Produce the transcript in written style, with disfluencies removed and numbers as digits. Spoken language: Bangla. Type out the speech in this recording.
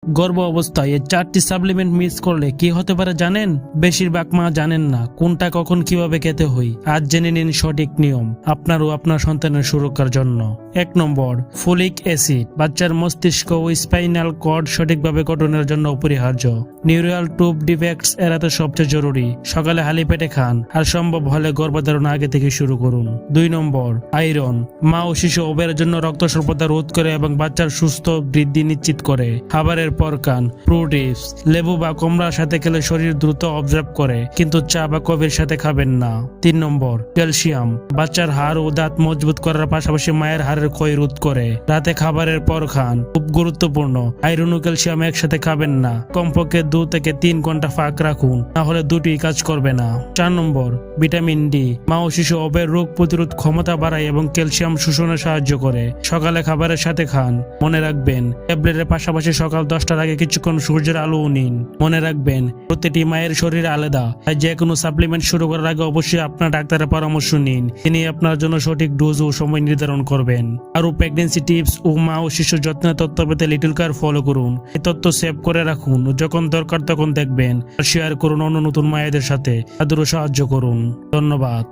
গর্ভ অবস্থায় এই 4টি সাপ্লিমেন্ট মিস করলে কি হতে পারে জানেন? বেশিরভাগ মা জানেন না কোনটা কখন কিভাবে খেতে হয়। আজ জেনে নিন সঠিক নিয়ম আপনার ও আপনার সন্তানের সুরক্ষার জন্য। 1 নম্বর, ফোলিক অ্যাসিড বাচ্চার মস্তিষ্ক ও স্পাইনাল কর্ড সঠিকভাবে গঠনের জন্য অপরিহার্য। নিউরাল টিউব ডিফেক্টস এড়াতে সবচেয়ে জরুরি। সকালে খালি পেটে খান, আর সম্ভব হলে গর্ভধারণ আগে থেকে শুরু করুন। 2 নম্বর, আয়রন মা ও শিশু উভয়ের জন্য রক্ত স্বল্পতা রোধ করে এবং বাচ্চার সুস্থ বৃদ্ধি নিশ্চিত করে। খাবারের পর খান ফ্রুট ডিপস, লেবু বা কমলার সাথে খেলে শরীর দ্রুত অবজর্ভ করে, কিন্তু চা বা কফির সাথে খাবেন না। 3 নম্বর, ক্যালসিয়াম বাচ্চার হাড় ও দাঁত মজবুত করার পাশাপাশি মায়ের হাড়ের ক্ষয় রোধ করে। রাতে খাবারের পর খান, খুব গুরুত্বপূর্ণ। আয়রন ও ক্যালসিয়াম একসাথে খাবেন না, কমপক্ষে 2 থেকে 3 ঘন্টা ফাঁক রাখুন, না হলে দুটি কাজ করবে না। 4 নম্বর, ভিটামিন ডি মা ও শিশু উভয়ের রোগ প্রতিরোধ ক্ষমতা বাড়ায় এবং ক্যালসিয়াম শোষণে সাহায্য করে। সকালে খাবারের সাথে খান। মনে রাখবেন, ট্যাবলেটের পাশাপাশি সকাল 10টার আগে কিছুক্ষণ সূর্যের আলোও নিন। মনে রাখবেন, প্রতিটি মায়ের শরীর আলাদা, তাই যে কোনো সাপ্লিমেন্ট শুরু করার আগে অবশ্যই আপনার ডাক্তারের পরামর্শ নিন। তিনি আপনার জন্য সঠিক ডোজ ও সময় নির্ধারণ করবেন। আরও প্রেগন্যান্সি টিপস ও মা ও শিশুর যত্নের তথ্য পেতে লিটল কেয়ার ফলো করুন। এই তথ্য সেভ করে রাখুন, যখন দরকার তখন দেখবেন। আর শেয়ার করুন অন্য নতুন মায়েদের সাথে, তাদেরও সাহায্য করুন। ধন্যবাদ।